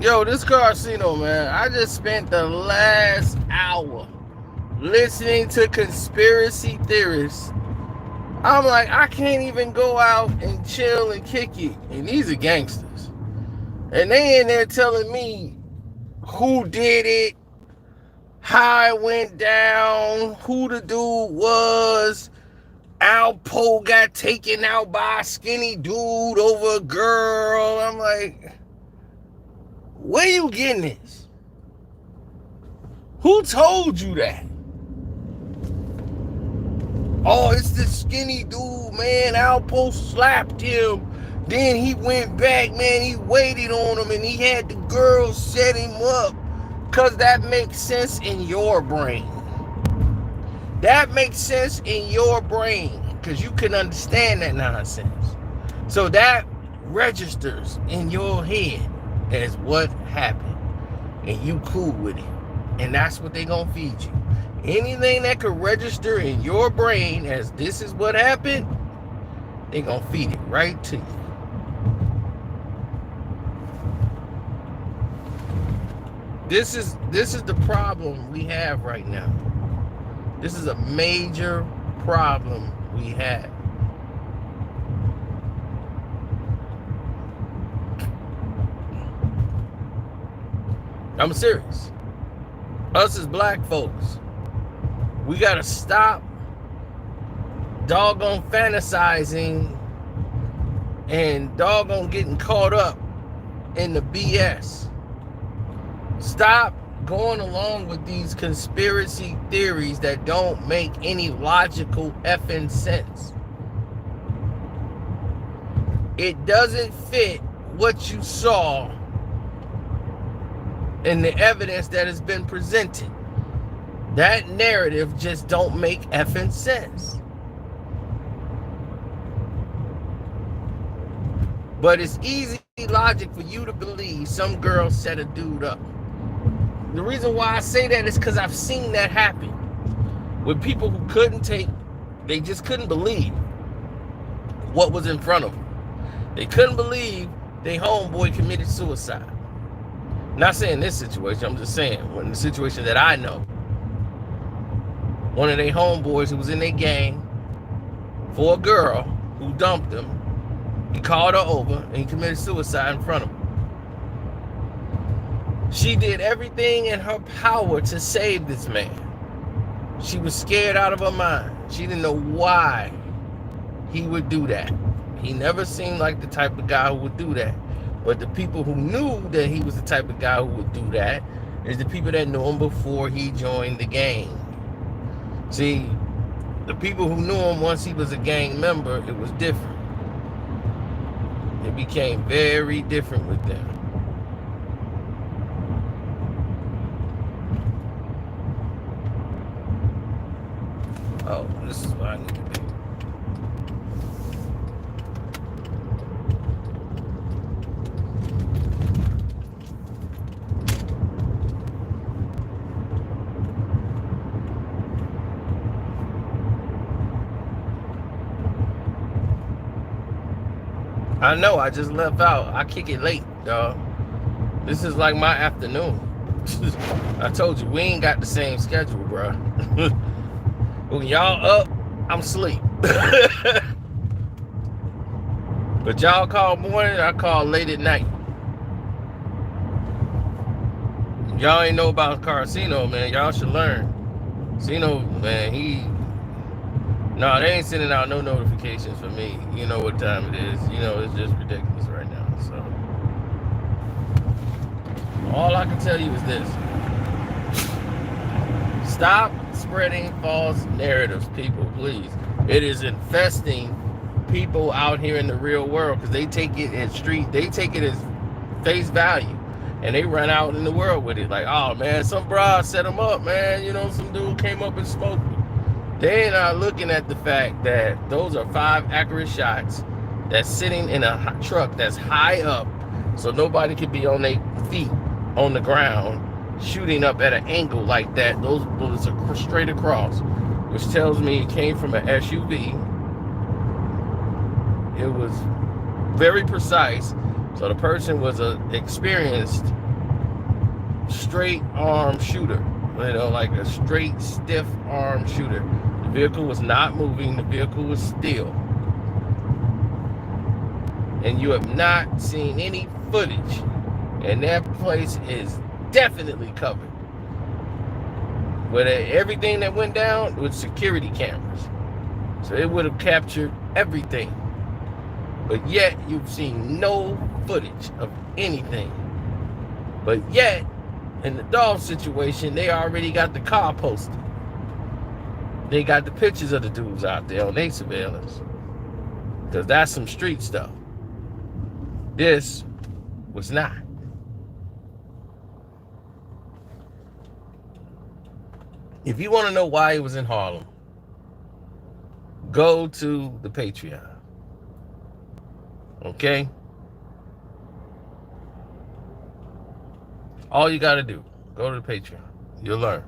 Yo, this casino, man. I just spent the last hour listening to conspiracy theorists. I'm like, I can't even go out and chill and kick it. And these are gangsters. And they in there telling me who did it, how it went down, who the dude was. Alpo got taken out by a skinny dude over a girl. I'm like, where you getting this? Who told you that? Oh, it's the skinny dude, man. Alpo slapped him. Then he went back, man. He waited on him and he had the girl set him up. Because that makes sense in your brain. That makes sense in your brain. Because you can understand that nonsense. So that registers in your head as what happened. And you cool with it. And that's what they're going to feed you. Anything that could register in your brain as this is what happened, they're going to feed it right to you. This is the problem we have right now. This is a major problem we have. I'm serious. Us as black folks, we gotta stop doggone fantasizing and doggone getting caught up in the BS. Stop going along with these conspiracy theories that don't make any logical effing sense. It doesn't fit what you saw in the evidence that has been presented. That narrative just don't make effing sense. But it's easy logic for you to believe some girl set a dude up. The reason why I say that is because I've seen that happen with people who they just couldn't believe what was in front of them. They couldn't believe their homeboy committed suicide. Not saying this situation, I'm just saying, in the situation that I know. One of their homeboys who was in their gang for a girl who dumped him, he called her over and he committed suicide in front of him. She did everything in her power to save this man. She was scared out of her mind. She didn't know why he would do that. He never seemed like the type of guy who would do that. But the people who knew that he was the type of guy who would do that is the people that knew him before he joined the gang. See, the people who knew him once he was a gang member, it was different. It became very different with them. Oh, this is what I need to do. I know, I just left out. I kick it late, dog. This is like my afternoon. I told you, we ain't got the same schedule, bro. When y'all up, I'm asleep. But y'all call morning, I call late at night. Y'all ain't know about Carcino, man. Y'all should learn. Cino, man, no, they ain't sending out no notifications for me. You know what time it is. You know, it's just ridiculous right now. So, all I can tell you is this. Stop spreading false narratives, people, please. It is infesting people out here in the real world because they take it as face value. And they run out in the world with it. Like, oh, man, some broad set them up, man. You know, some dude came up and smoked them. They are looking at the fact that those are 5 accurate shots that's sitting in a truck that's high up so nobody could be on their feet on the ground shooting up at an angle like that. Those bullets are straight across, which tells me it came from an SUV. It was very precise. So the person was an experienced straight arm shooter. Like a straight, stiff arm shooter. The vehicle was not moving. The vehicle was still. And you have not seen any footage. And that place is definitely covered. With everything that went down with security cameras. So it would have captured everything. But yet, you've seen no footage of anything. But yet, in the Dolph situation, they already got the car posted. They got the pictures of the dudes out there on their surveillance. Because that's some street stuff. This was not. If you want to know why he was in Harlem, go to the Patreon. Okay? All you got to do, go to the Patreon. You'll learn.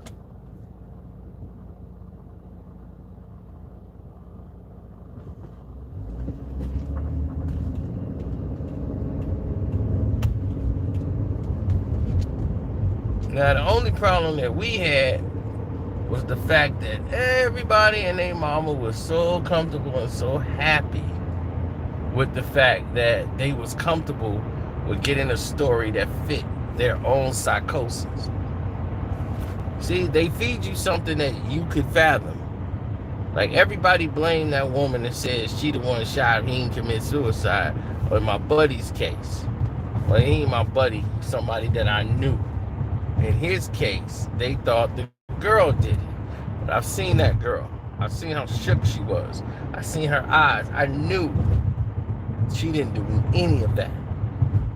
Now, the only problem that we had was the fact that everybody and their mama was so comfortable and so happy with the fact that they was comfortable with getting a story that fit their own psychosis. See, they feed you something that you could fathom. Like, everybody blamed that woman and said she the one shot, he didn't commit suicide. Or in my buddy's case, well, he ain't my buddy, somebody that I knew. In his case, they thought the girl did it. But I've seen that girl. I've seen how shook she was. I seen her eyes. I knew she didn't do any of that.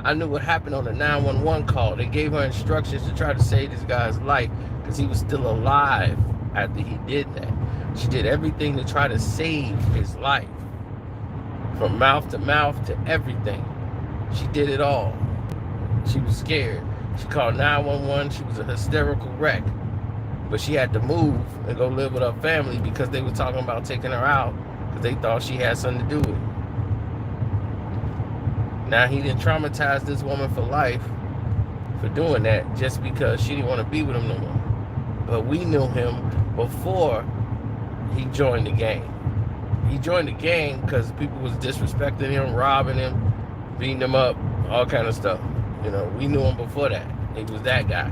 I knew what happened on the 911 call. They gave her instructions to try to save this guy's life because he was still alive after he did that. She did everything to try to save his life. From mouth to everything. She did it all. She was scared. She called 911. She was a hysterical wreck. But she had to move and go live with her family because they were talking about taking her out because they thought she had something to do with it. Now, he didn't traumatize this woman for life for doing that just because she didn't want to be with him no more. But we knew him before he joined the gang. He joined the gang because people was disrespecting him, robbing him, beating him up, all kind of stuff. We knew him before that. He was that guy.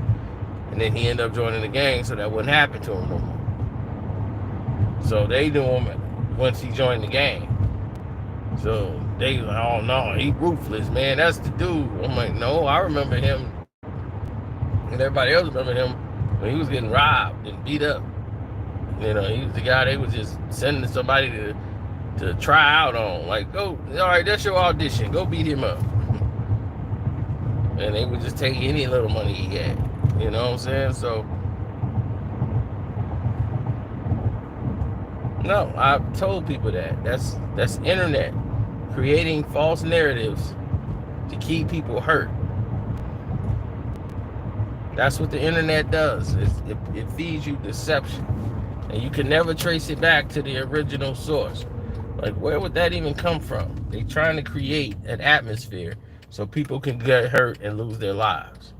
And then he ended up joining the gang so that wouldn't happen to him no more. So they knew him once he joined the gang. So they like, oh no, he ruthless, man. That's the dude. I'm like, no, I remember him. And everybody else remember him when he was getting robbed and beat up. He was the guy they was just sending somebody to try out on. Like, go, all right, that's your audition. Go beat him up. And they would just take any little money he had. You know what I'm saying? So, no, I've told people that. That's internet. Creating false narratives to keep people hurt. That's what the internet does. It feeds you deception. And you can never trace it back to the original source. Like, where would that even come from? They're trying to create an atmosphere so people can get hurt and lose their lives.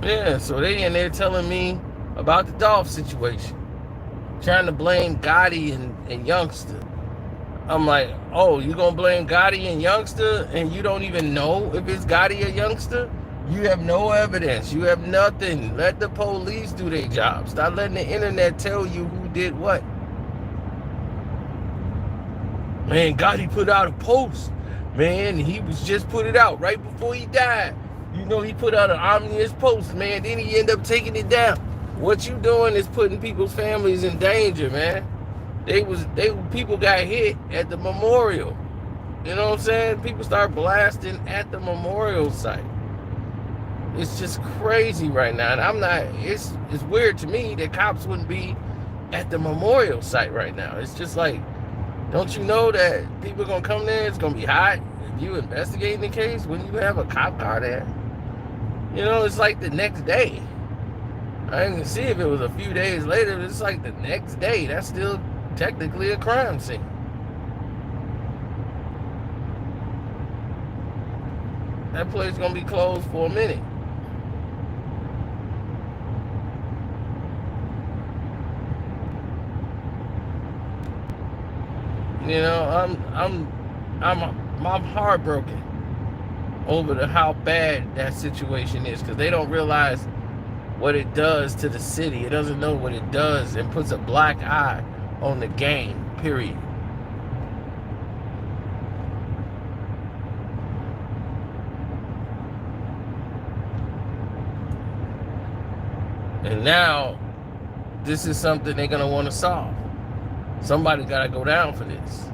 Yeah, so they in there telling me about the Dolph situation. Trying to blame Gotti and Youngster. I'm like, oh, you gonna blame Gotti and Youngster and you don't even know if it's Gotti or Youngster? You have no evidence. You have nothing. Let the police do their job. Stop letting the internet tell you who did what. Man, Gotti put out a post. Man, he was just put it out right before he died. He put out an ominous post, man. Then he ended up taking it down. What you doing is putting people's families in danger, man. People got hit at the memorial. You know what I'm saying? People start blasting at the memorial site. It's just crazy right now. And it's weird to me that cops wouldn't be at the memorial site right now. It's just like, Don't you know that people are gonna come there? It's gonna be hot. If you investigating the case, when you have a cop car there, you know, it's like the next day. I didn't see if it was a few days later. It's like the next day. That's still technically a crime scene. That place gonna be closed for a minute. You know, I'm heartbroken over how bad that situation is, because they don't realize what it does to the city. It doesn't know what it does, and puts a black eye on the game, period. And now, this is something they're gonna want to solve. Somebody gotta go down for this.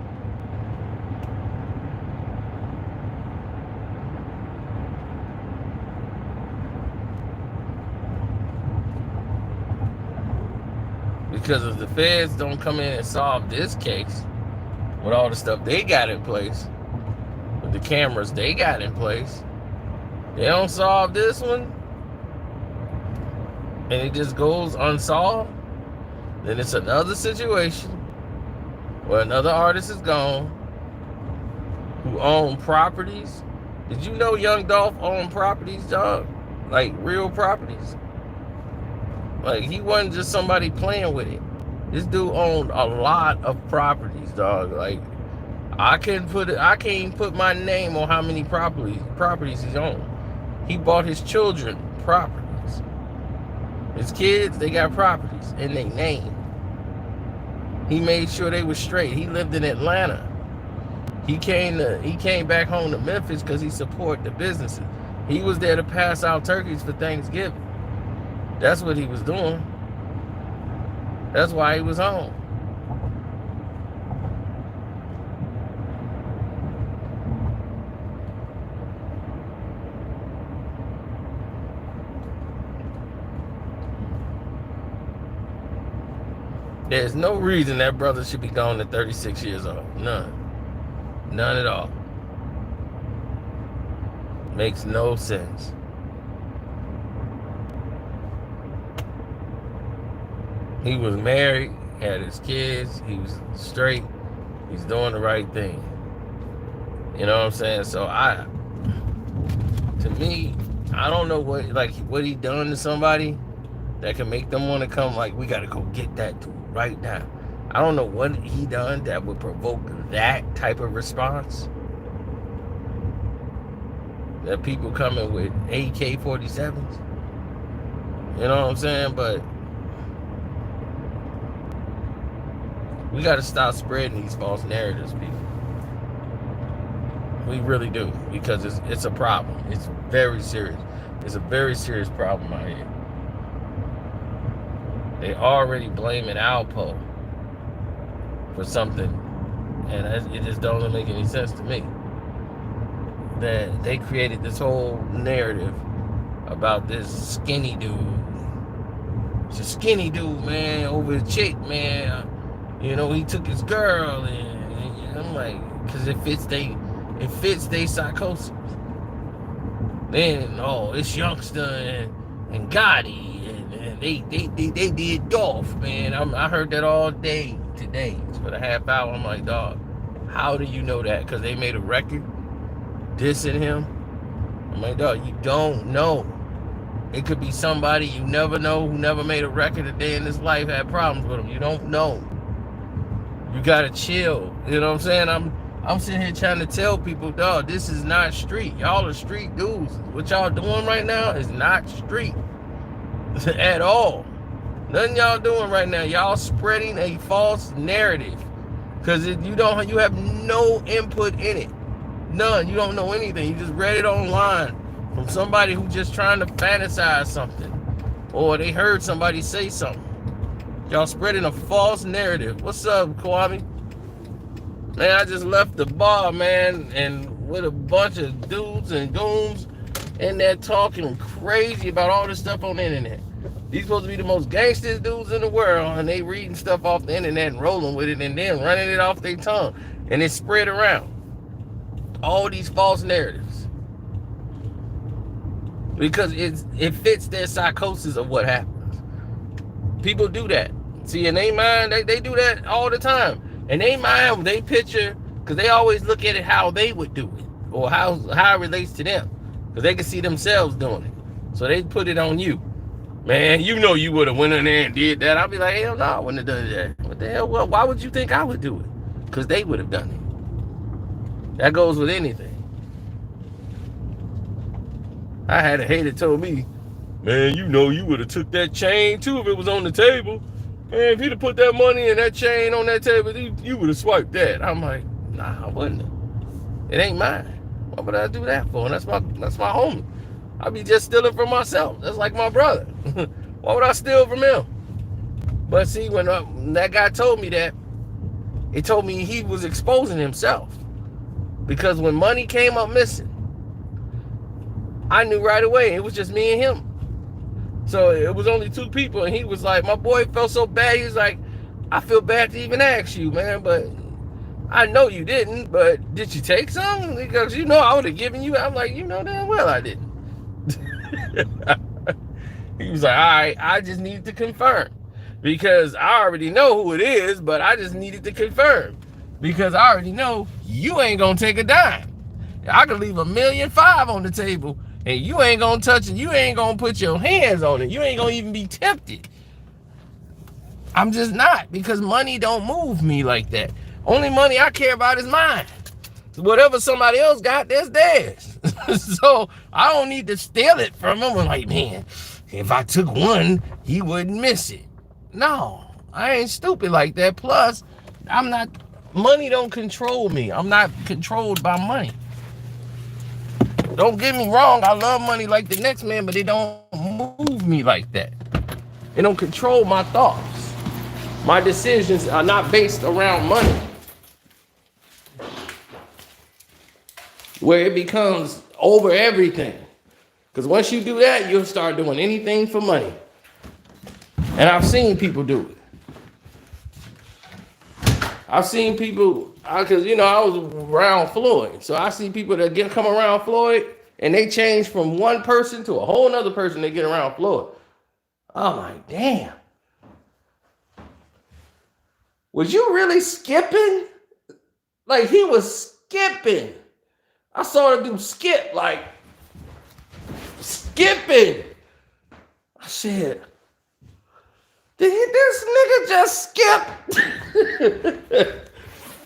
Because if the feds don't come in and solve this case, with all the stuff they got in place, with the cameras they got in place, they don't solve this one, and it just goes unsolved, then it's another situation where another artist is gone who own properties. Did you know Young Dolph owned properties, dog? Like real properties? Like, he wasn't just somebody playing with it. This dude owned a lot of properties, dog. Like, I can't even put my name on how many properties he's owned. He bought his children properties. His kids, they got properties in their name. He made sure they were straight. He lived in Atlanta. He came back home to Memphis because he supported the businesses. He was there to pass out turkeys for Thanksgiving. That's what he was doing. That's why he was home. There's no reason that brother should be gone at 36 years old. None. None at all. Makes no sense. He was married, had his kids, he was straight, he's doing the right thing. You know what I'm saying? So to me, I don't know what he done to somebody that can make them want to come, like, we gotta go get that dude right now. I don't know what he done that would provoke that type of response. That people coming with AK-47s. You know what I'm saying? But we got to stop spreading these false narratives, people. We really do, because it's a problem. It's very serious. It's a very serious problem out here. They already blaming Alpo for something, and it just doesn't make any sense to me. That they created this whole narrative about this skinny dude. It's a skinny dude, man, over a chick, man. You know, he took his girl, and I'm like, because it fits they psychosis. Then, it's Youngster and Gotti, and they did Dolph, man. I heard that all day today for the half hour. I'm like, dog, how do you know that? Because they made a record dissing him. I'm like, dog, you don't know. It could be somebody you never know who never made a record a day in his life, had problems with him. You don't know. You gotta chill. You know what I'm saying? I'm sitting here trying to tell people, dog, this is not street. Y'all are street dudes. What y'all doing right now is not street at all. Nothing y'all doing right now. Y'all spreading a false narrative, because you have no input in it. None. You don't know anything. You just read it online from somebody who's just trying to fantasize something, or they heard somebody say something. Y'all spreading a false narrative. What's up, Kwame? Man, I just left the bar, man, and with a bunch of dudes and goons in there talking crazy about all this stuff on the internet. These supposed to be the most gangsters dudes in the world, and they reading stuff off the internet and rolling with it and then running it off their tongue. And it's spread around. All these false narratives. Because it fits their psychosis of what happens. People do that. See, in their mind, they do that all the time. In their mind, they picture, because they always look at it how they would do it, or how it relates to them. Because they can see themselves doing it. So they put it on you. Man, you know you would have went in there and did that. I'll be like, hell no, I wouldn't have done that. What the hell? Well, why would you think I would do it? Because they would have done it. That goes with anything. I had a hater told me, man, you know you would have took that chain too if it was on the table. Man, if you'd have put that money and that chain on that table, you would have swiped that. I'm like, nah, I wouldn't have. It ain't mine. What would I do that for? And that's my homie. I'd be just stealing from myself. That's like my brother. Why would I steal from him? But see, when that guy told me that, it told me he was exposing himself. Because when money came up missing, I knew right away it was just me and him. So it was only two people, and he was like, my boy felt so bad. He was like, I feel bad to even ask you, man, but I know you didn't, but did you take some? Because you know I would have given you. I'm like, you know damn well I didn't. He was like, all right, I just needed to confirm. Because I already know who it is, but I just needed to confirm. Because I already know you ain't gonna take a dime. I could leave $1.5 million on the table, and you ain't gonna touch it. You ain't gonna put your hands on it. You ain't gonna even be tempted. I'm just not, because money don't move me like that. Only money I care about is mine. So whatever somebody else got, that's theirs. So I don't need to steal it from them. I'm like, man, if I took one, he wouldn't miss it. No, I ain't stupid like that. Plus, I'm not, money don't control me. I'm not controlled by money. Don't get me wrong, I love money like the next man, but it don't move me like that. It don't control my thoughts. My decisions are not based around money. Where it becomes over everything. Because once you do that, you'll start doing anything for money. And I've seen people do it. I've seen people, because you know, I was around Floyd. So I see people that come around Floyd and they change from one person to a whole nother person they get around Floyd. I'm like, damn. Was you really skipping? Like he was skipping. I saw the dude skip, like skipping. I said, did this nigga just skip?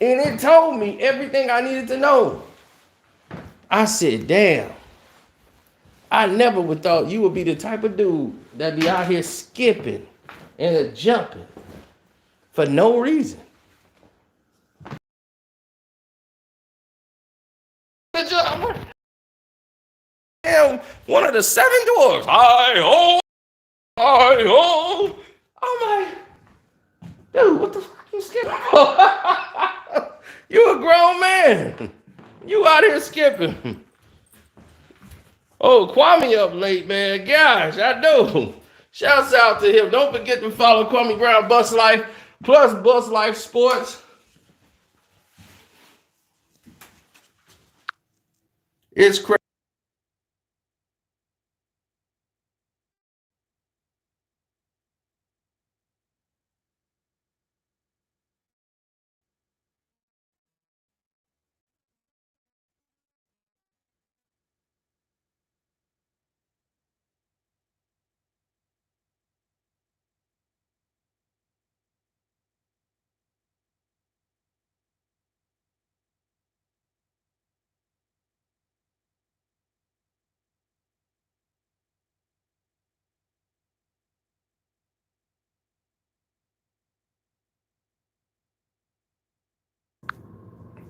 And it told me everything I needed to know. I said, damn. I never would thought you would be the type of dude that be out here skipping and jumping for no reason. Damn, one of the seven dwarfs. Hi-ho, hi-ho. I'm like, dude, what the fuck you skipping? You a grown man. You out here skipping. Oh, Kwame up late, man. Gosh, I do. Shouts out to him. Don't forget to follow Kwame Brown Bus Life plus Bus Life Sports. It's crazy.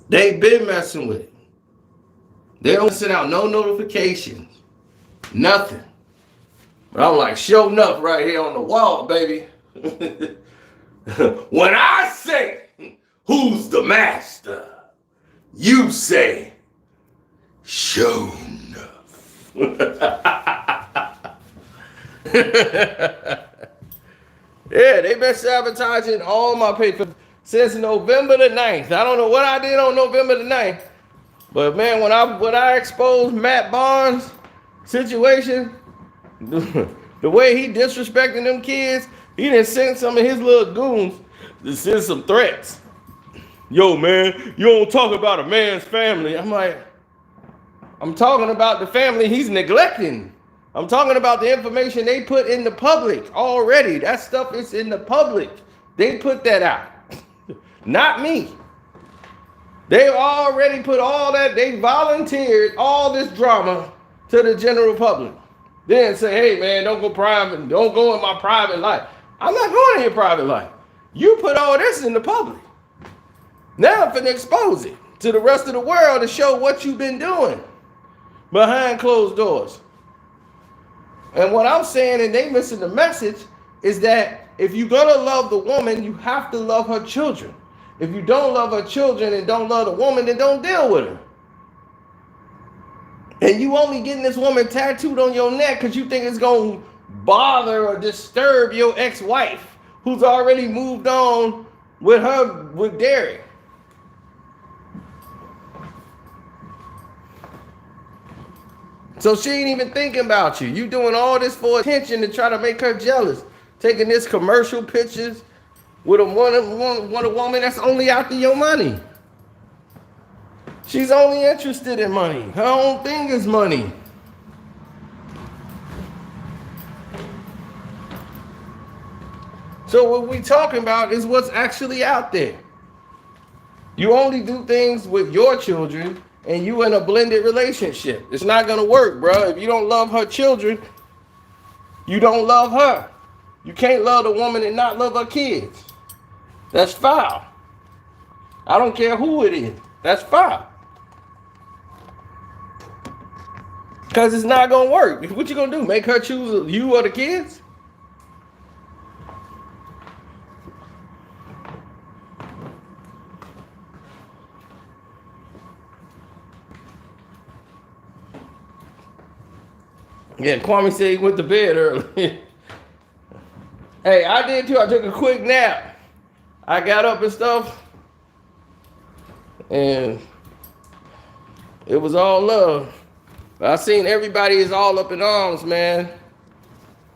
They been messing with it. They don't send out no notifications. Nothing. But I'm like, show enough right here on the wall, baby. When I say, who's the master? You say, show enough. Yeah, they've been sabotaging all my papers since November the 9th. I don't know what I did on November the 9th, but man, when I exposed Matt Barnes' situation, the way he disrespecting them kids, he done sent some of his little goons to send some threats. Yo, man, you don't talk about a man's family. I'm like, I'm talking about the family he's neglecting. I'm talking about the information they put in the public already. That stuff is in the public. They put that out. Not me. They already put all that, they volunteered all this drama to the general public. Then say, hey man, don't go private, don't go in my private life. I'm not going in your private life. You put all this in the public. Now I'm finna expose it to the rest of the world to show what you've been doing behind closed doors. And what I'm saying, and they missing the message, is that if you're gonna love the woman, you have to love her children. If you don't love her children and don't love the woman, then don't deal with her. And you only getting this woman tattooed on your neck because you think it's gonna bother or disturb your ex-wife who's already moved on with Derek. So she ain't even thinking about you. You doing all this for attention to try to make her jealous. Taking this commercial pictures with a woman that's only after your money. She's only interested in money. Her own thing is money. So what we talking about is what's actually out there. You only do things with your children and you in a blended relationship. It's not gonna work, bro. If you don't love her children, you don't love her. You can't love the woman and not love her kids. That's foul. I don't care who it is. That's foul. Because it's not gonna work. What you gonna do? Make her choose you or the kids? Yeah, Kwame said he went to bed early. Hey, I did too. I took a quick nap. I got up and stuff. And it was all love. But I seen everybody is all up in arms, man.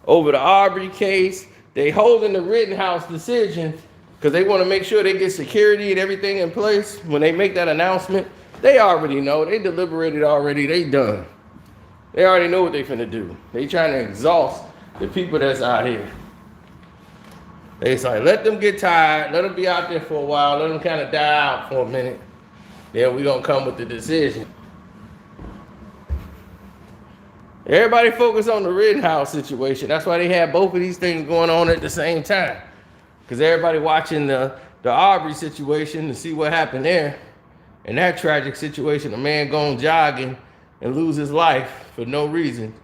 Over the Aubrey case. They holding the Rittenhouse decision because they want to make sure they get security and everything in place. When they make that announcement, they already know. They deliberated already. They done. They already know what they finna do. They trying to exhaust the people that's out here. They say, let them get tired. Let them be out there for a while. Let them kind of die out for a minute. Then we gonna come with the decision. Everybody focus on the Rittenhouse situation. That's why they had both of these things going on at the same time. Because everybody watching the Aubrey situation to see what happened there. In that tragic situation, a man going jogging and lose his life for no reason,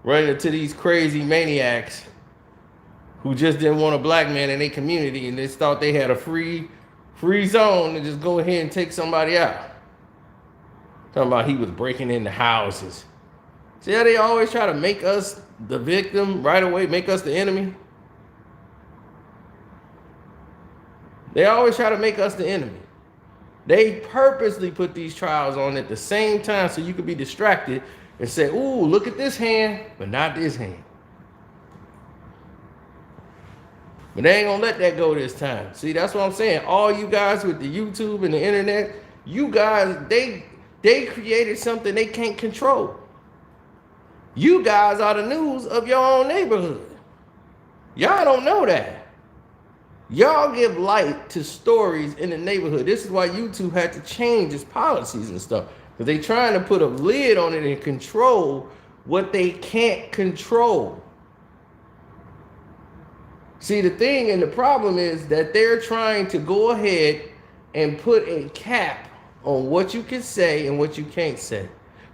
running into these crazy maniacs who just didn't want a black man in their community and they thought they had a free zone to just go ahead and take somebody out. Talking about he was breaking into houses. See how they always try to make us the victim right away, make us the enemy? They always try to make us the enemy. They purposely put these trials on at the same time so you could be distracted and say, ooh, look at this hand, but not this hand. But they ain't gonna let that go this time. See, that's what I'm saying. All you guys with the YouTube and the internet, you guys, they created something they can't control. You guys are the news of your own neighborhood. Y'all don't know that. Y'all give light to stories in the neighborhood. This is why YouTube had to change its policies and stuff. Because they trying to put a lid on it and control what they can't control. See, the thing and the problem is that they're trying to go ahead and put a cap on what you can say and what you can't say.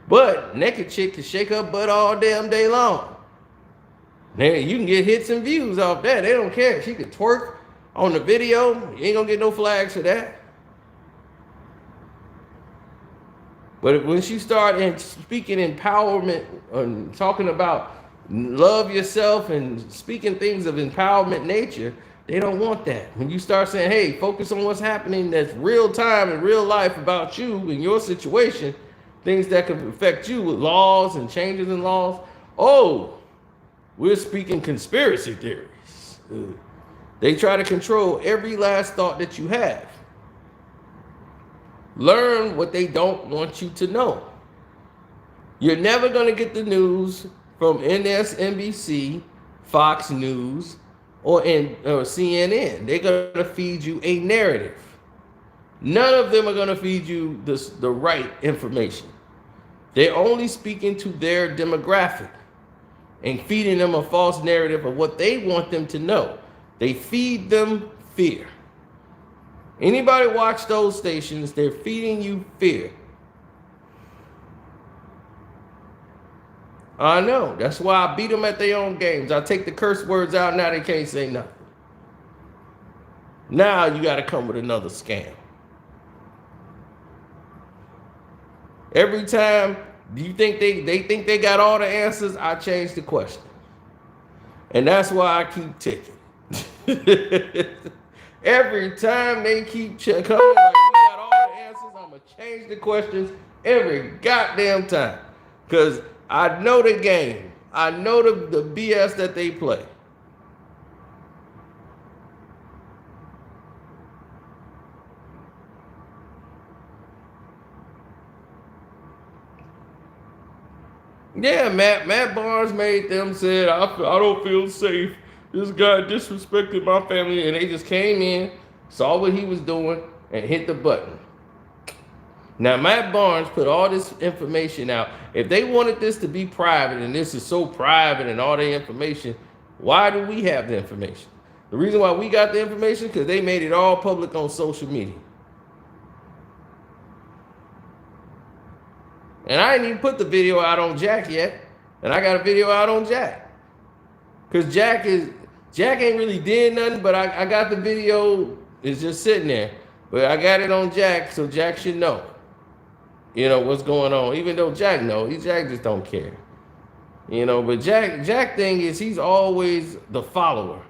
But naked chick can shake her butt all damn day long. Man, you can get hits and views off that. They don't care. She could twerk on the video. You ain't gonna get no flags for that. But when she started speaking empowerment and talking about love yourself and speaking things of empowerment nature, they don't want that. When you start saying, hey, focus on what's happening that's real time in real life about you and your situation, things that could affect you with laws and changes in laws. Oh, we're speaking conspiracy theories. They try to control every last thought that you have. Learn what they don't want you to know. You're never going to get the news from MSNBC, Fox News, or CNN. They're going to feed you a narrative. None of them are going to feed you the right information. They're only speaking to their demographic and feeding them a false narrative of what they want them to know. They feed them fear. Anybody watch those stations, they're feeding you fear. I know. That's why I beat them at their own games. I take the curse words out, now they can't say nothing. Now you got to come with another scam. Every time you think they think they got all the answers, I change the question. And that's why I keep ticking. Every time they keep coming like, we got all the answers, I'm going to change the questions every goddamn time. Because I know the game. I know the BS that they play. Yeah, Matt Barnes made them said, I don't feel safe. This guy disrespected my family, and they just came in, saw what he was doing, and hit the button. Now, Matt Barnes put all this information out. If they wanted this to be private, and this is so private and all the information, why do we have the information? The reason why we got the information, because they made it all public on social media. And I ain't even put the video out on Jack yet. And I got a video out on Jack. Because Jack ain't really did nothing, but I got the video, it's just sitting there. But I got it on Jack, so Jack should know. You know, what's going on. Even though Jack knows, Jack just don't care. You know, but Jack thing is he's always the follower.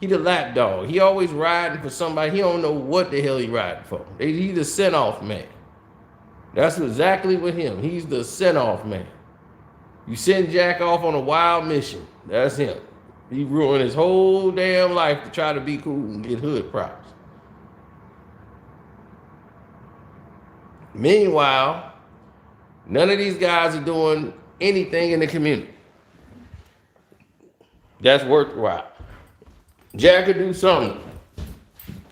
He the lapdog. He always riding for somebody. He don't know what the hell he riding for. He's the sent-off man. That's exactly with him. He's the sent-off man. You send Jack off on a wild mission. That's him. He ruined his whole damn life to try to be cool and get hood props. Meanwhile, none of these guys are doing anything in the community that's worthwhile. Jack could do something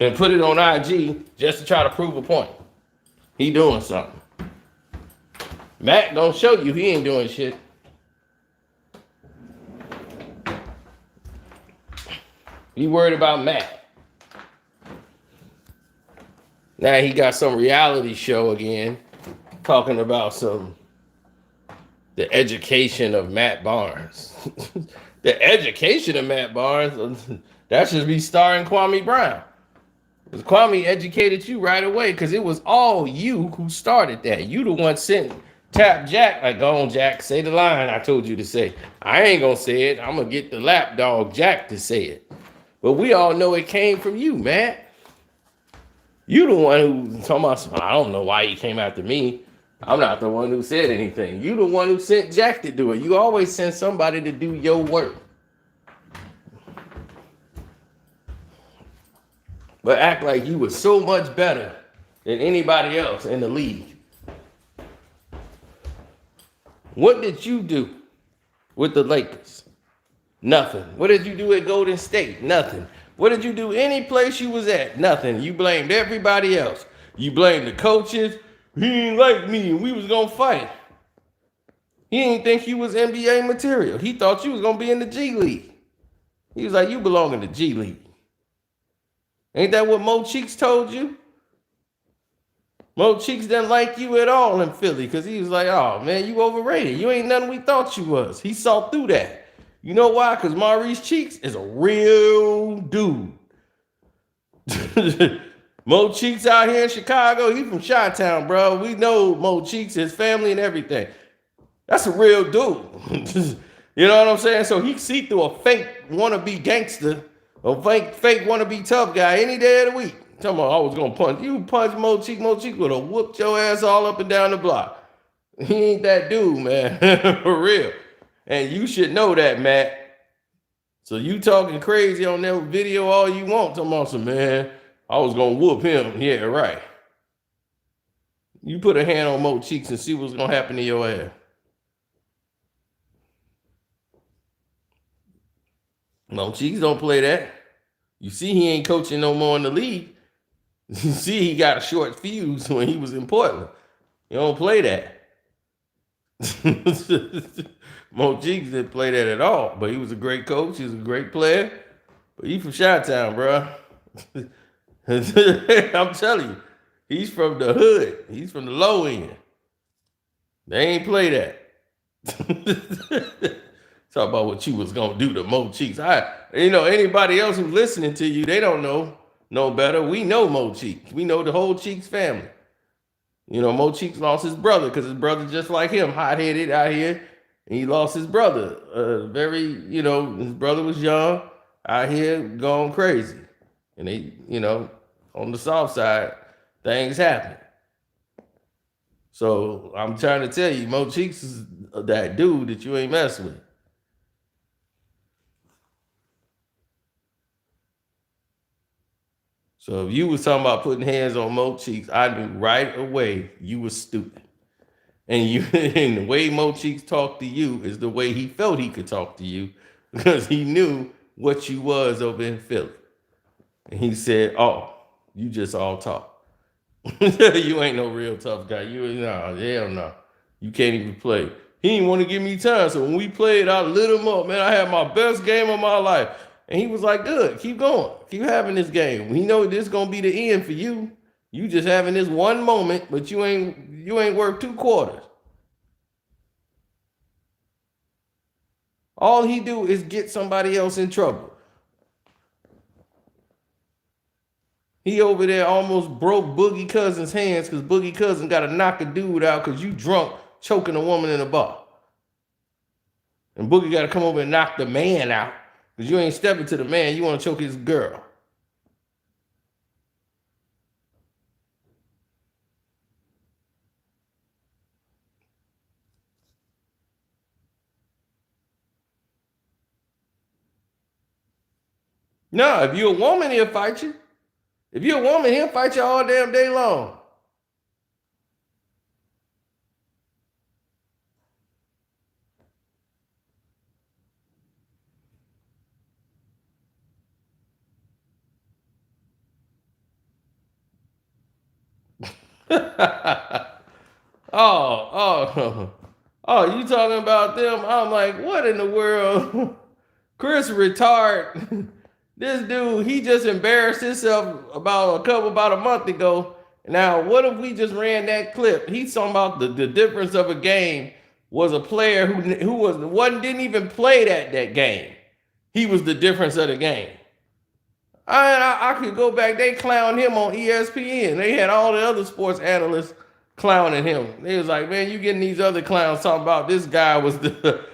and put it on IG just to try to prove a point. He doing something. Matt gonna show you he ain't doing shit. He worried about Matt. Now he got some reality show again, talking about the education of Matt Barnes. The education of Matt Barnes, that should be starring Kwame Brown. Because Kwame educated you right away, because it was all you who started that. You the one tapped Jack, like, go on, Jack, say the line I told you to say. I ain't gonna say it. I'm gonna get the lapdog Jack to say it. But we all know it came from you, man. You the one who talking about, I don't know why you came after me. I'm not the one who said anything. You the one who sent Jack to do it. You always send somebody to do your work. But act like you were so much better than anybody else in the league. What did you do with the Lakers? Nothing. What did you do at Golden State? Nothing. What did you do any place you was at? Nothing. You blamed everybody else. You blamed the coaches. He ain't like me and we was going to fight. He didn't think you was NBA material. He thought you was going to be in the G League. He was like, you belong in the G League. Ain't that what Mo Cheeks told you? Mo Cheeks didn't like you at all in Philly because he was like, oh, man, you overrated. You ain't nothing we thought you was. He saw through that. You know why? Because Maurice Cheeks is a real dude. Mo Cheeks out here in Chicago, he from Chi-Town, bro. We know Mo Cheeks, his family and everything. That's a real dude. You know what I'm saying? So he see through a fake wannabe gangster, a fake wannabe tough guy any day of the week. Tell me I was gonna punch you, punch Mo Cheek would have whooped your ass all up and down the block. He ain't that dude, man, for real. And you should know that, Matt. So you talking crazy on that video all you want, talking about some man. I was gonna whoop him. Yeah, right. You put a hand on Mo Cheeks and see what's gonna happen to your ass. Mo Cheeks don't play that. You see, he ain't coaching no more in the league. You see, he got a short fuse when he was in Portland. You don't play that. Mo Cheeks didn't play that at all, but he was a great coach. He was a great player. But he from Chi-Town, bro. I'm telling you, he's from the hood. He's from the low end. They ain't play that. Talk about what you was gonna do to Mo Cheeks. Anybody else who's listening to you, they don't know no better. We know Mo Cheeks. We know the whole Cheeks family. Mo Cheeks lost his brother because his brother just like him, hot-headed out here. And he lost his brother. His brother was young, out here going crazy. And they, on the south side, things happen. So I'm trying to tell you, Mo Cheeks is that dude that you ain't messing with. So if you was talking about putting hands on Mo Cheeks, I knew right away you was stupid. And the way Mo Cheeks talked to you is the way he felt he could talk to you because he knew what you was over in Philly. And he said, "Oh, you just all talk. You ain't no real tough guy. Hell no. You can't even play." He didn't want to give me time. So when we played, I lit him up. Man, I had my best game of my life. And he was like, "Good, keep going. Keep having this game. We know this gonna be the end for you. You just having this one moment, but you ain't worked 2 quarters." All he do is get somebody else in trouble. He over there almost broke Boogie Cousin's hands because Boogie Cousin got to knock a dude out because you drunk choking a woman in a bar. And Boogie got to come over and knock the man out because you ain't stepping to the man. You want to choke his girl. No, if you're a woman, he'll fight you. If you're a woman, he'll fight you all damn day long. Oh, you talking about them? I'm like, what in the world? Chris retard. This dude, he just embarrassed himself about a month ago. Now, what if we just ran that clip? He's talking about the difference of a game was a player who didn't even play that game. He was the difference of the game. I could go back. They clowned him on ESPN. They had all the other sports analysts clowning him. They was like, man, you getting these other clowns talking about this guy was the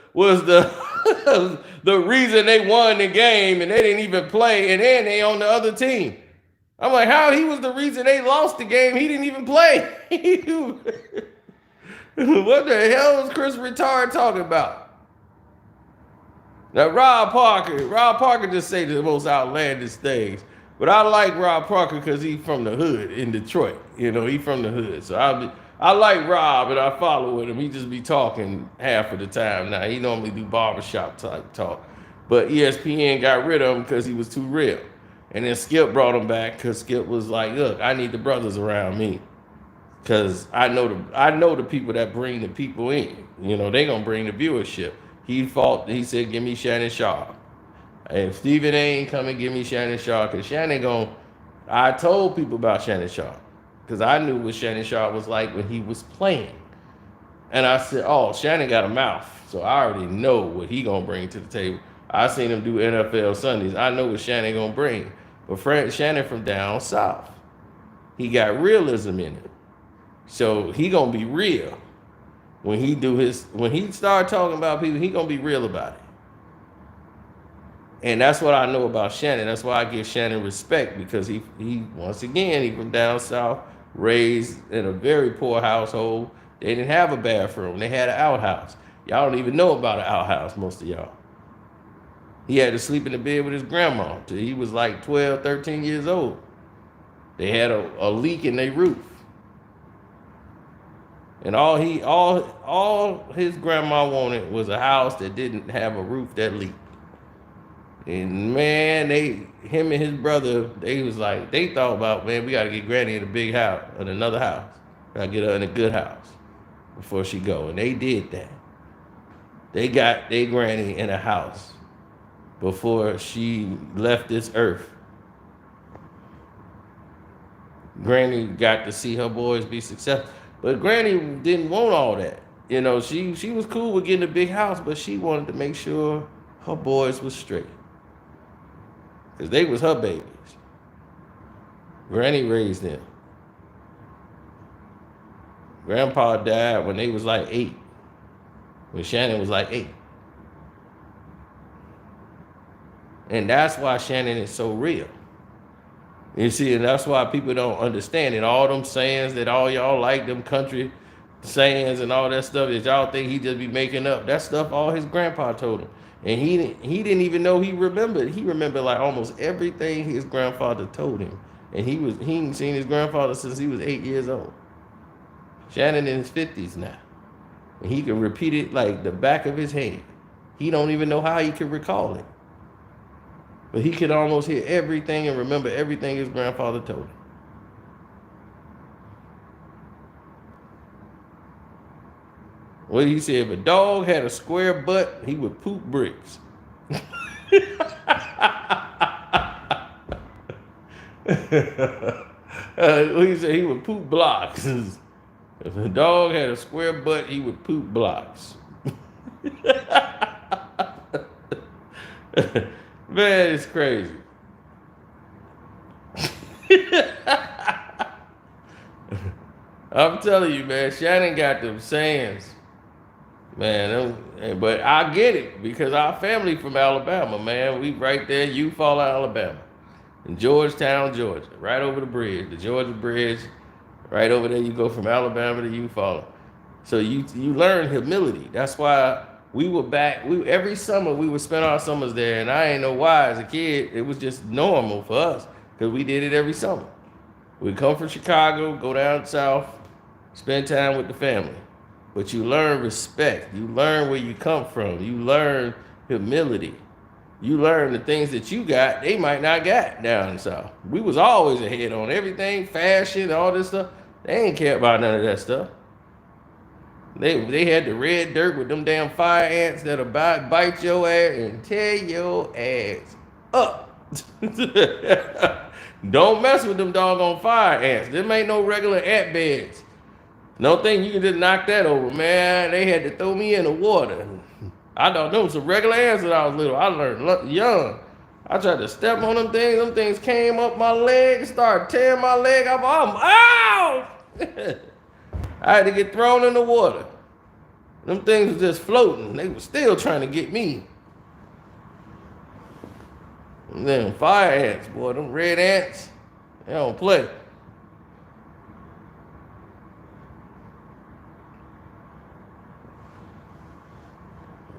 the reason they won the game and they didn't even play and then they on the other team. I'm like, how he was the reason they lost the game? He didn't even play. What the hell is Chris Retard talking about? Now, Rob Parker just say the most outlandish things. But I like Rob Parker because he's from the hood in Detroit. He from the hood. So I like Rob and I follow with him. He just be talking half of the time now. He normally do barbershop type talk. But ESPN got rid of him because he was too real. And then Skip brought him back because Skip was like, look, I need the brothers around me. Because I know the people that bring the people in. They going to bring the viewership. He said, give me Shannon Sharp. If Stephen A ain't coming, give me Shannon Sharp. Because I told people about Shannon Sharp. Because I knew what Shannon Sharp was like when he was playing. And I said, oh, Shannon got a mouth. So I already know what he going to bring to the table. I seen him do NFL Sundays. I know what Shannon going to bring. But Shannon from down south. He got realism in it. So he going to be real. When he start talking about people, he gonna be real about it. And that's what I know about Shannon. That's why I give Shannon respect, because he once again, he from down south, raised in a very poor household. They didn't have a bathroom. They had an outhouse. Y'all don't even know about an outhouse, most of y'all. He had to sleep in the bed with his grandma till he was like 12, 13 years old. They had a leak in their roof. And all his grandma wanted was a house that didn't have a roof that leaked. And man, him and his brother, they thought about, man, we gotta get Granny in a big house, in another house. Gotta get her in a good house before she go. And they did that. They got their Granny in a house before she left this earth. Granny got to see her boys be successful. But Granny didn't want all that. You know, she was cool with getting a big house, but she wanted to make sure her boys was straight. Because they was her babies. Granny raised them. Grandpa died when they was like 8. When Shannon was like 8. And that's why Shannon is so real. You see, and that's why people don't understand it. All them sayings that all y'all like, them country sayings and all that stuff that y'all think he just be making up. That stuff all his grandpa told him. And he didn't even know he remembered. He remembered like almost everything his grandfather told him. And he ain't seen his grandfather since he was 8 years old. Shannon in his 50s now. And he can repeat it like the back of his hand. He don't even know how he can recall it. But he could almost hear everything and remember everything his grandfather told him. Well, he said if a dog had a square butt, he would poop bricks. He said he would poop blocks. If a dog had a square butt, he would poop blocks. Man, it's crazy. I'm telling you, man, Shannon got them sayings. Man, but I get it because our family from Alabama, man. We right there, Eufaula, Alabama. In Georgetown, Georgia. Right over the bridge, the Georgia Bridge. Right over there, you go from Alabama to Eufaula. So you learn humility. That's why we were back. Every summer we would spend our summers there, and I ain't know why. As a kid, it was just normal for us because we did it every summer. We'd come from Chicago, go down south, spend time with the family. But you learn respect. You learn where you come from. You learn humility. You learn the things that you got, they might not got down south. We was always ahead on everything, fashion, all this stuff. They ain't care about none of that stuff. They had the red dirt with them damn fire ants that'll bite your ass and tear your ass up. Don't mess with them doggone fire ants. Them ain't no regular ant beds. No thing you can just knock that over, man. They had to throw me in the water. I thought them was some regular ants when I was little. I learned young. I tried to step on them things. Them things came up my leg and started tearing my leg off. Ow! I had to get thrown in the water. Them things was just floating. They were still trying to get me. And then fire ants, boy, them red ants, they don't play.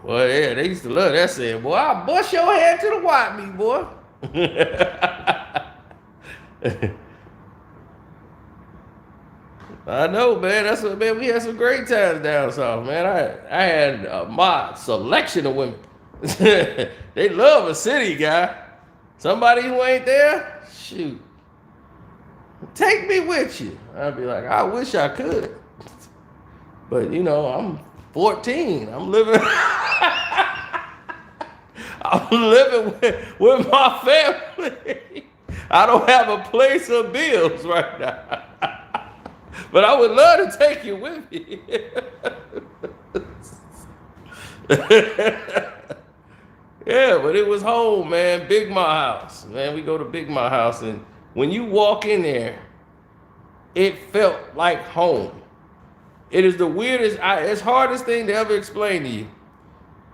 Well, yeah, they used to love that saying, boy, I'll bust your head to the white meat, boy. I know, man. That's what, man. We had some great times down south, man. I had my selection of women. They love a city guy. Somebody who ain't there, shoot, take me with you. I'd be like, I wish I could, but you know, I'm 14. I'm living. I'm living with my family. I don't have a place or bills right now. But I would love to take you with me. Yeah, but it was home, man. Big Ma house. Man, we go to Big Ma house, and when you walk in there, it felt like home. It is the weirdest, it's hardest thing to ever explain to you.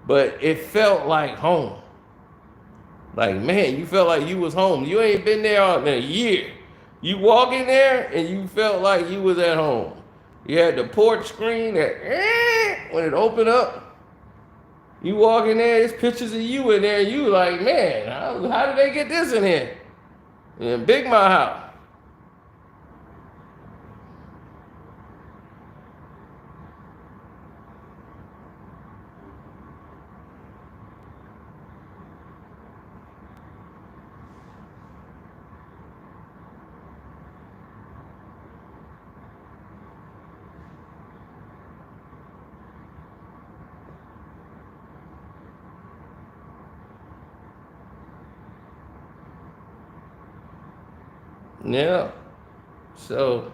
But it felt like home. Like, man, you felt like you was home. You ain't been there in a year. You walk in there and you felt like you was at home. You had the porch screen that when it opened up, you walk in there, there's pictures of you in there, and you like, man, how did they get this in here? In Big My house. Yeah. So,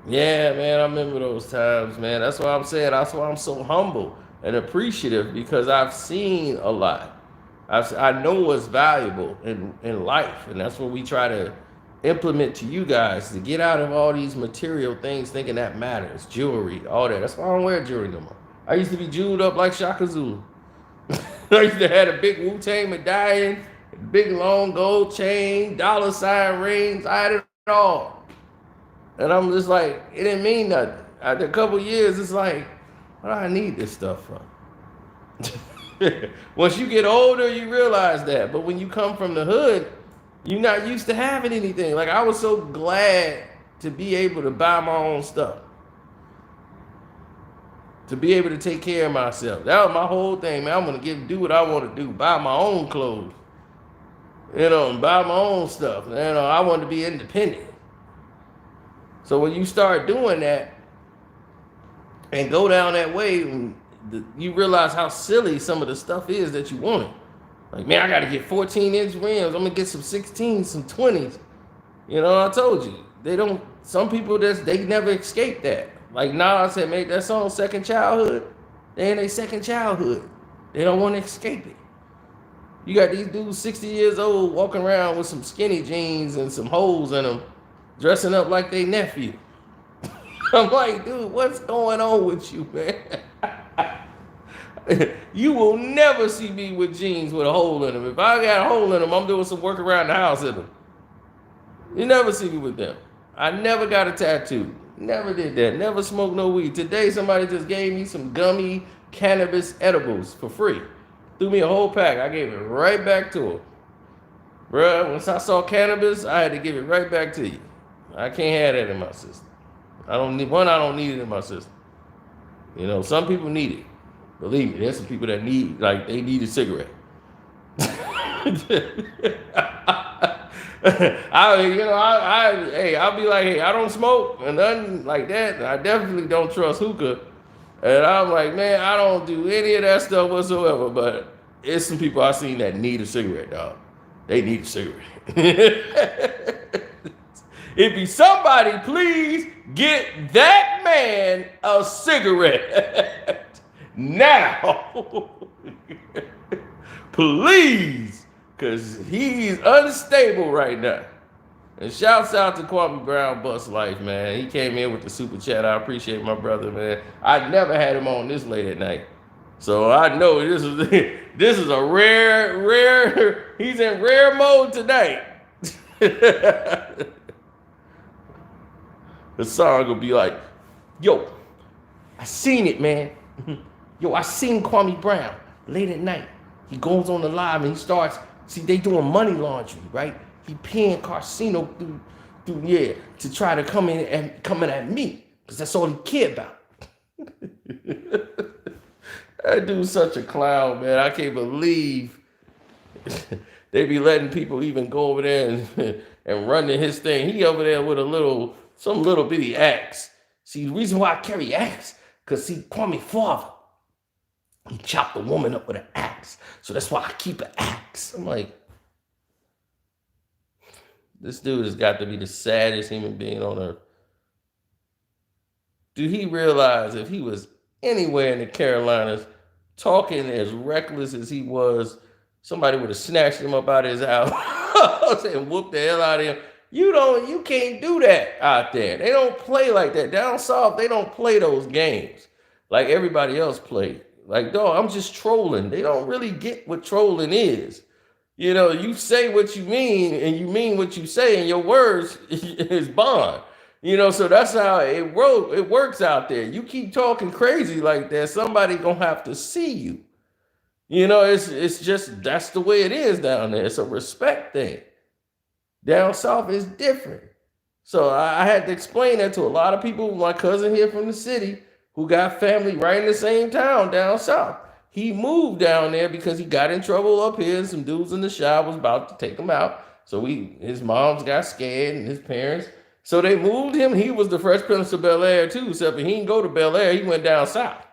yeah, man, I remember those times, man. That's why I'm saying, that's why I'm so humble and appreciative because I've seen a lot. I know what's valuable in life, and that's what we try to implement to you guys to get out of all these material things thinking that matters, jewelry, all that. That's why I don't wear jewelry no more. I used to be jeweled up like Shaka Zulu. I used to have a big Wu-Tang medallion, big long gold chain, dollar sign rings. I had it all. And I'm just like, it didn't mean nothing. After a couple years, it's like, what do I need this stuff for? Once you get older, you realize that. But when you come from the hood, you're not used to having anything. Like I was so glad to be able to buy my own stuff. To be able to take care of myself. That was my whole thing, man. I'm gonna do what I want to do. Buy my own clothes. And buy my own stuff. I want to be independent. So when you start doing that and go down that way, you realize how silly some of the stuff is that you wanted. Like, man, I got to get 14-inch rims. I'm going to get some 16s, some 20s. I told you. Some people, they never escape that. Like Nas had made that song, Second Childhood. They in their second childhood. They don't want to escape it. You got these dudes 60 years old walking around with some skinny jeans and some holes in them, dressing up like they nephew. I'm like, dude, what's going on with you, man? You will never see me with jeans with a hole in them. If I got a hole in them, I'm doing some work around the house in them. You never see me with them. I never got a tattoo. Never did that. Never smoked no weed. Today, somebody just gave me some gummy cannabis edibles for free. Threw me a whole pack. I gave it right back to him. Bruh, once I saw cannabis, I had to give it right back to you. I can't have that in my system. I don't need it in my system. Some people need it. Believe me, there's some people that they need a cigarette. I'll be like, hey, I don't smoke and nothing like that. I definitely don't trust hookah. And I'm like, man, I don't do any of that stuff whatsoever. But it's some people I've seen that need a cigarette, dog. They need a cigarette. If you somebody, please get that man a cigarette now. Please, because he's unstable right now. And shouts out to Kwame Brown Bust Life, man. He came in with the super chat. I appreciate my brother, man. I never had him on this late at night. So I know this is a rare, he's in rare mode tonight. The song will be like, yo, I seen it, man. Yo, I seen Kwame Brown late at night. He goes on the live and he starts, they doing money laundering, right? He paying Carsino to try to come in at me, because that's all he care about. That dude's such a clown, man. I can't believe they be letting people even go over there and run to his thing. He over there with some little bitty axe. See, the reason why I carry axe, because Kwame father, he chopped a woman up with an axe. So that's why I keep an axe. I'm like, this dude has got to be the saddest human being on earth. Do he realize if he was anywhere in the Carolinas talking as reckless as he was, somebody would have snatched him up out of his house and whooped the hell out of him? You can't do that out there. They don't play like that. Down south, they don't play those games like everybody else play. Like, dog, I'm just trolling. They don't really get what trolling is. You say what you mean and you mean what you say, and your words is bond. So that's how it works out there. You keep talking crazy like that, somebody gonna have to see you. It's just that's the way it is down there. It's a respect thing. Down south is different. So I had to explain that to a lot of people. My cousin here from the city who got family right in the same town down south. He moved down there because he got in trouble up here. Some dudes in the shop was about to take him out. So his moms got scared and his parents. So they moved him. He was the Fresh Prince of Bel Air too, except he didn't go to Bel Air. He went down south.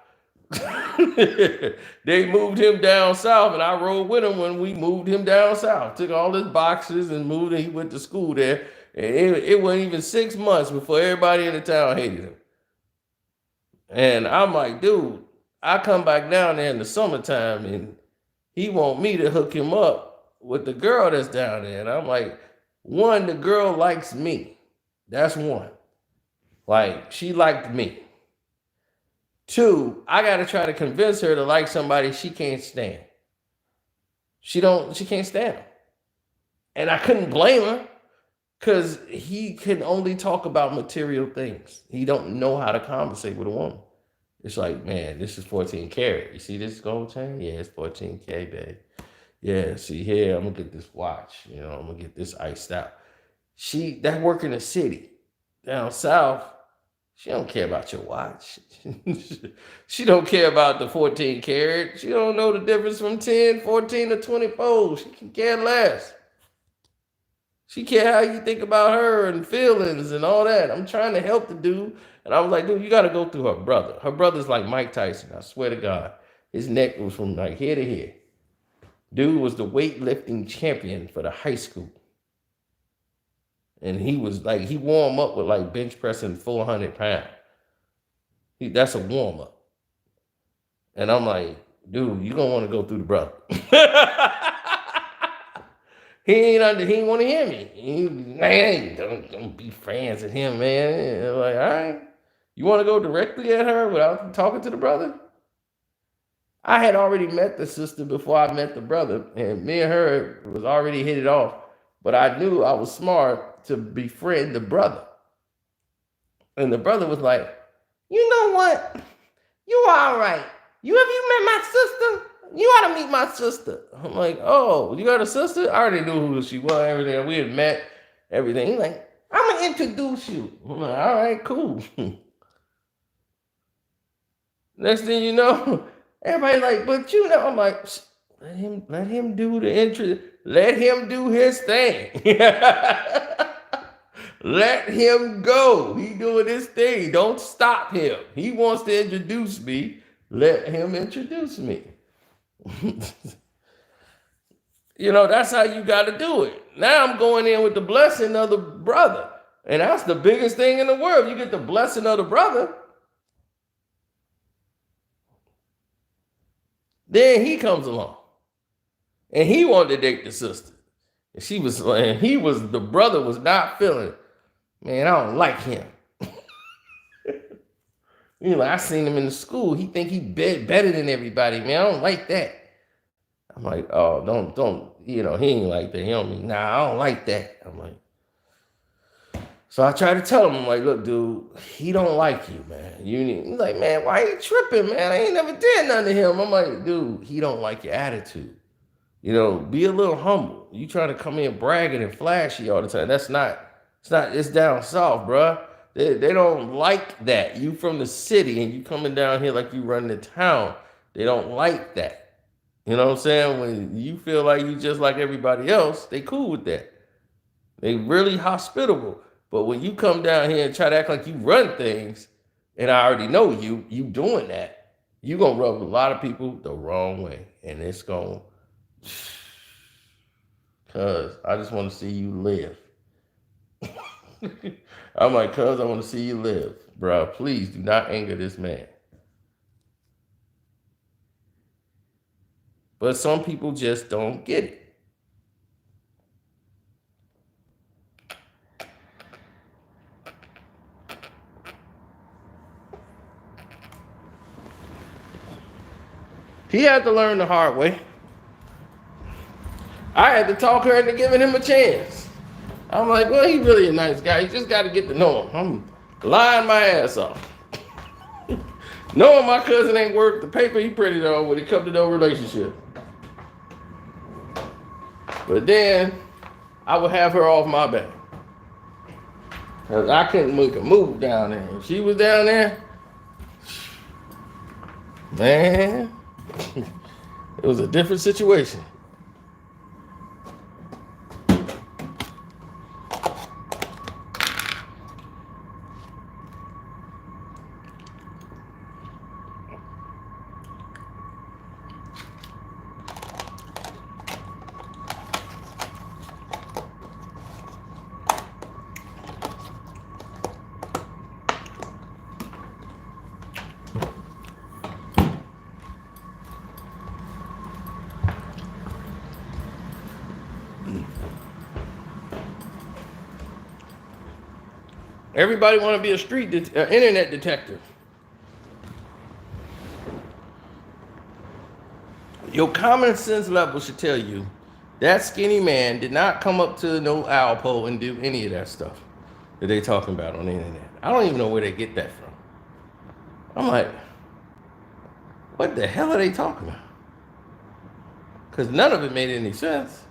They moved him down south, and I rode with him when we moved him down south. Took all his boxes and moved him. He went to school there. And it wasn't even 6 months before everybody in the town hated him. And I'm like, dude, I come back down there in the summertime, and he want me to hook him up with the girl that's down there. And I'm like, one, the girl likes me. That's one. Like, she liked me. Two, I gotta try to convince her to like somebody she can't stand. She can't stand him. And I couldn't blame her, because he can only talk about material things. He don't know how to conversate with a woman. It's like, man, this is 14 karat. You see this gold chain? Yeah, it's 14K, babe. Yeah, see here, I'm gonna get this watch. I'm gonna get this iced out. That work in the city. Down south, she don't care about your watch. She don't care about the 14 karat. She don't know the difference from 10, 14 to 24. She can care less. She care how you think about her and feelings and all that. I'm trying to help the dude. And I was like, dude, you got to go through her brother. Her brother's like Mike Tyson. I swear to God. His neck was from like here to here. Dude was the weightlifting champion for the high school. And he was like, he warm up with like bench pressing 400 pounds. That's a warm up. And I'm like, dude, you gonna want to go through the brother. He ain't want to hear me. Man, don't be friends with him, man. Like, all right, you want to go directly at her without talking to the brother? I had already met the sister before I met the brother, and me and her was already hit it off. But I knew I was smart to befriend the brother. And the brother was like, you know what? You all right. Have you met my sister? You ought to meet my sister. I'm like, oh, you got a sister? I already knew who she was, everything. We had met, everything. He's like, I'm going to introduce you. I'm like, all right, cool. Next thing you know, everybody's like, but I'm like, let him do the intro. Let him do his thing. Let him go. He doing his thing. Don't stop him. He wants to introduce me. Let him introduce me. That's how you got to do it. Now I'm going in with the blessing of the brother. And that's the biggest thing in the world. You get the blessing of the brother. Then he comes along. And he wanted to date the sister. And the brother was not feeling it. Man, I don't like him. I seen him in the school. He think he better than everybody, man. I don't like that. I'm like, oh, don't, he ain't like that. He don't mean, nah, I don't like that. I'm like, so I try to tell him, I'm like, look, dude, he don't like you, man. He's like, man, why you tripping, man? I ain't never did nothing to him. I'm like, dude, he don't like your attitude. Be a little humble. You trying to come in bragging and flashy all the time. It's down south, bruh. They don't like that. You from the city and you coming down here like you run the town. They don't like that. You know what I'm saying? When you feel like you just like everybody else, they cool with that. They really hospitable. But when you come down here and try to act like you run things, and I already know you doing that, you going to rub a lot of people the wrong way. And it's going to, cuz I just want to see you live. I'm like, cuz I want to see you live. Bro, please do not anger this man. But some people just don't get it. He had to learn the hard way. I had to talk her into giving him a chance. I'm like, well, he's really a nice guy. You just got to get to know him. I'm lying my ass off. Knowing my cousin ain't worth the paper he printed on when it comes to no relationship. But then I would have her off my back. Because I couldn't make a move down there. If she was down there, man, it was a different situation. Everybody want to be a internet detective. Your common sense level should tell you that skinny man did not come up to no Alpo and do any of that stuff that they talking about on the internet. I don't even know where they get that from. I'm like, what the hell are they talking about? Because none of it made any sense.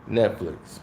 Netflix.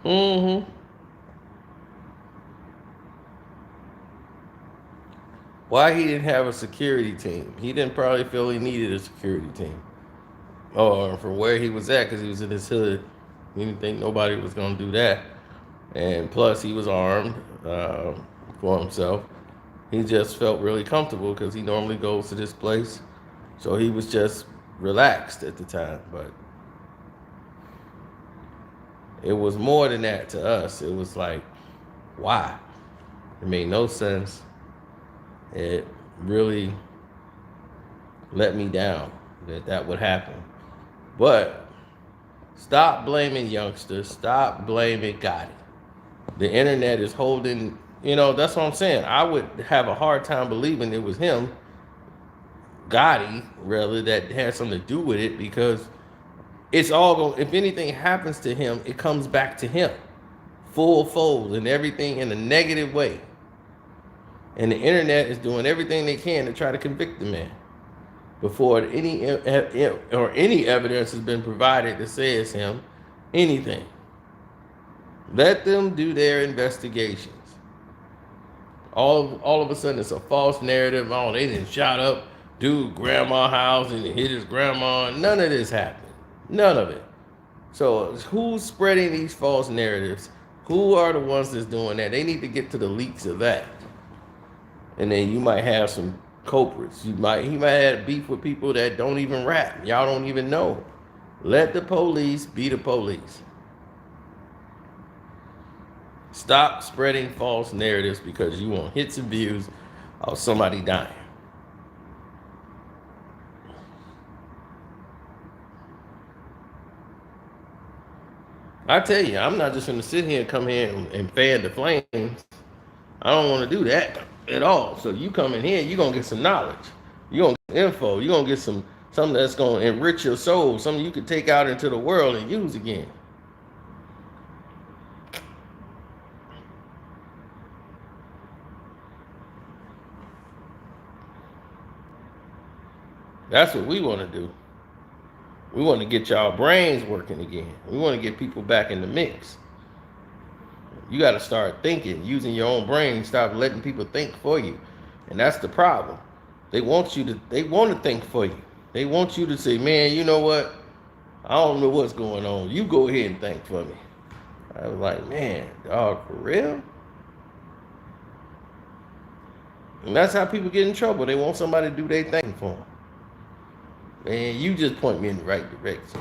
Mm-hmm. Why he didn't have a security team? He didn't probably feel he needed a security team. Or from where he was at, because he was in his hood. He didn't think nobody was going to do that. And plus, he was armed for himself. He just felt really comfortable because he normally goes to this place. So he was just relaxed at the time. But it was more than that to us. It was like, why? It made no sense. It really let me down that would happen. But stop blaming youngsters. Stop blaming Gotti. The internet is holding, that's what I'm saying. I would have a hard time believing it was him, Gotti, rather, that had something to do with it, because it's all going, if anything happens to him, it comes back to him. Full fold and everything in a negative way. And the internet is doing everything they can to try to convict the man before any evidence has been provided to say it's him, anything. Let them do their investigations. All of a sudden, it's a false narrative. Oh, they didn't shot up dude grandma's house and hit his grandma. None of this happened. None of it. So who's spreading these false narratives? Who are the ones that's doing that? They need to get to the leaks of that. And then you might have some culprits. He might have beef with people that don't even rap. Y'all don't even know. Let the police be the police. Stop spreading false narratives because you want hits and views of somebody dying. I tell you, I'm not just going to sit here and come here and fan the flames. I don't want to do that at all. So you come in here, you're going to get some knowledge. You're going to get info. You're going to get something that's going to enrich your soul, something you can take out into the world and use again. That's what we want to do. We want to get y'all brains working again. We want to get people back in the mix. You got to start thinking, using your own brain. Stop letting people think for you. And that's the problem. They want to think for you. They want you to say, man, you know what? I don't know what's going on. You go ahead and think for me. I was like, man, dog, for real? And that's how people get in trouble. They want somebody to do their thing for them. Man, you just point me in the right direction.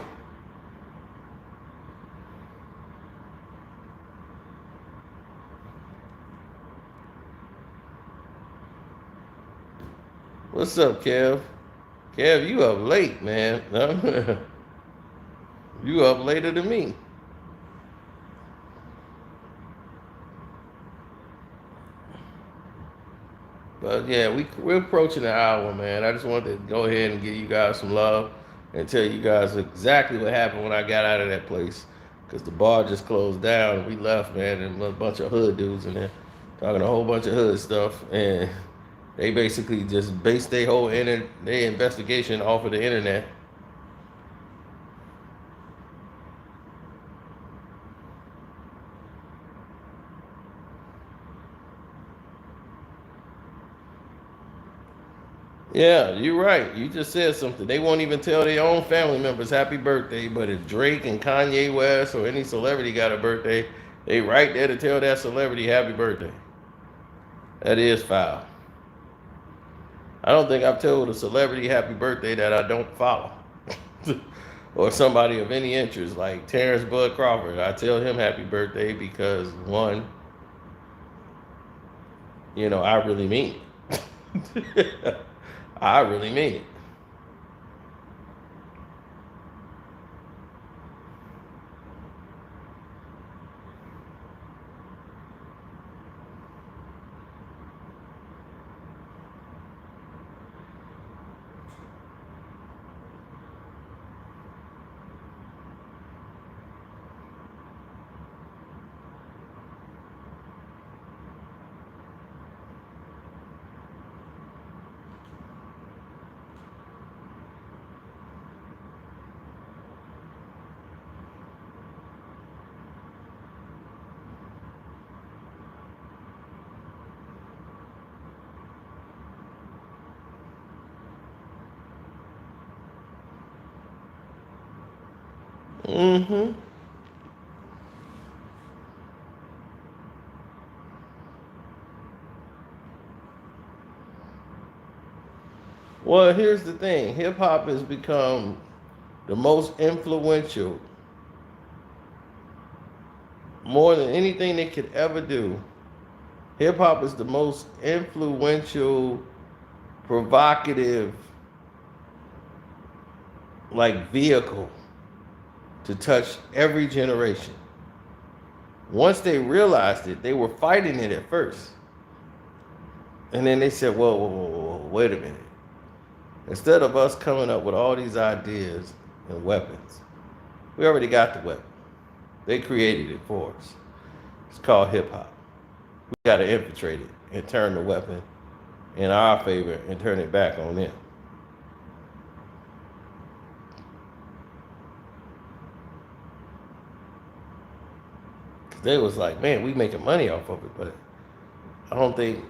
What's up, Kev? Kev, you up late, man. You up later than me. But yeah, we're approaching the hour, man. I just wanted to go ahead and give you guys some love and tell you guys exactly what happened when I got out of that place. Cause the bar just closed down and we left, man, and a bunch of hood dudes in there talking a whole bunch of hood stuff, and they basically just based their investigation off of the internet. Yeah, you're right. You just said something. They won't even tell their own family members happy birthday, but if Drake and Kanye West or any celebrity got a birthday, they right there to tell that celebrity happy birthday. That is foul. I don't think I've told a celebrity happy birthday that I don't follow. Or somebody of any interest, like Terrence Bud Crawford. I tell him happy birthday because one, I really mean it. I really mean it. Mm-hmm. Well, here's the thing. Hip hop has become the most influential, more than anything they could ever do. Hip hop is the most influential, provocative, like vehicle to touch every generation. Once they realized it, they were fighting it at first. And then they said, whoa, whoa, whoa, whoa, wait a minute. Instead of us coming up with all these ideas and weapons, we already got the weapon. They created it for us. It's called hip hop. We got to infiltrate it and turn the weapon in our favor and turn it back on them. They was like, man, we making money off of it, but I don't think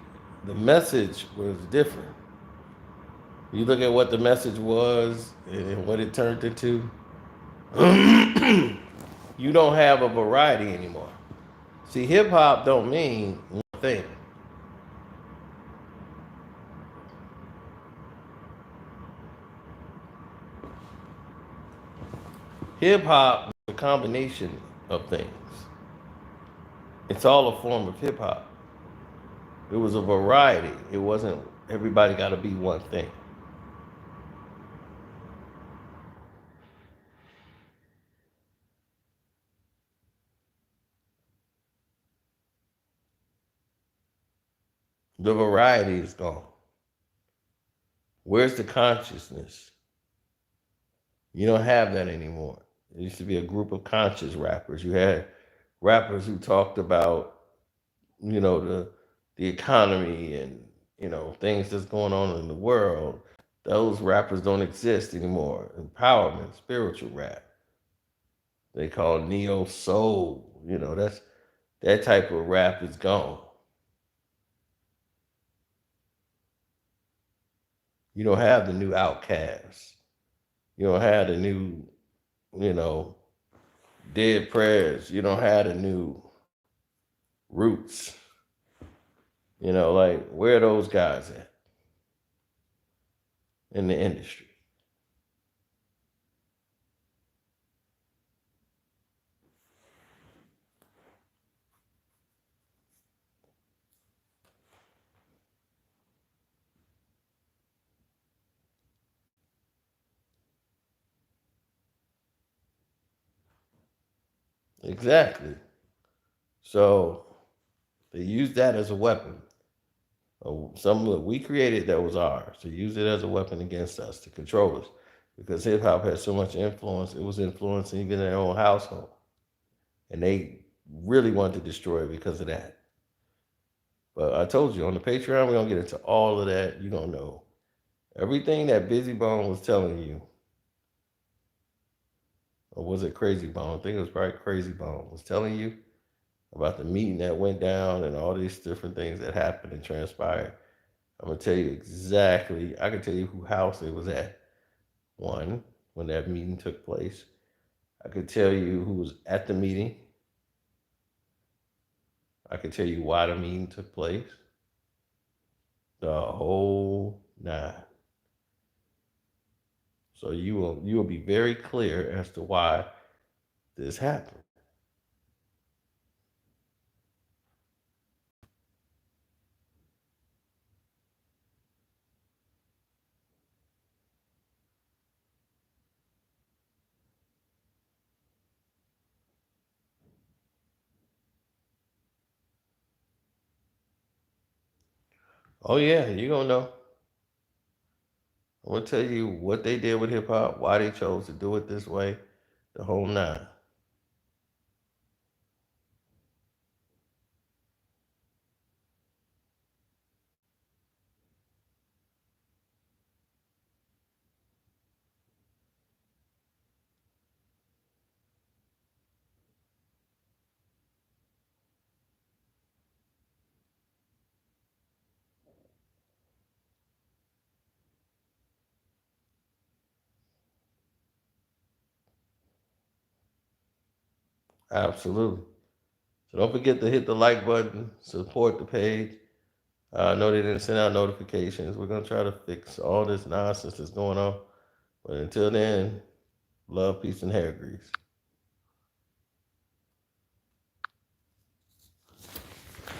the message was different. You look at what the message was and what it turned into, you don't have a variety anymore. See, hip hop don't mean one thing. Hip hop is a combination of things. It's all a form of hip hop. It was a variety. It wasn't everybody got to be one thing. The variety is gone. Where's the consciousness? You don't have that anymore. It used to be a group of conscious rappers. You had rappers who talked about, the economy and things that's going on in the world. Those rappers don't exist anymore. Empowerment, spiritual rap. They call it neo soul. That type of rap, is gone. You don't have the new Outcasts. You don't have the new, you know, Dead Prayers. You don't have the new Roots. Like where are those guys at in the industry? Exactly. So they use that as a weapon. Something that we created that was ours, to use it as a weapon against us, to control us. Because hip hop had so much influence, it was influencing even their own household. And they really wanted to destroy it because of that. But I told you on the Patreon, we're going to get into all of that. You're going to know everything that Busy Bone was telling you. Or was it Crazy Bone? I think it was probably Crazy Bone was telling you about the meeting that went down and all these different things that happened and transpired. I'm gonna tell you exactly. I can tell you who house it was at. One, when that meeting took place. I could tell you who was at the meeting. I could tell you why the meeting took place. The whole nine. So you will be very clear as to why this happened. Oh yeah, you're gonna know. I'm gonna tell you what they did with hip hop, why they chose to do it this way, the whole nine. Absolutely. So don't forget to hit the like button, support the page. I know they didn't send out notifications. We're gonna try to fix all this nonsense that's going on. But until then, love, peace, and hair grease.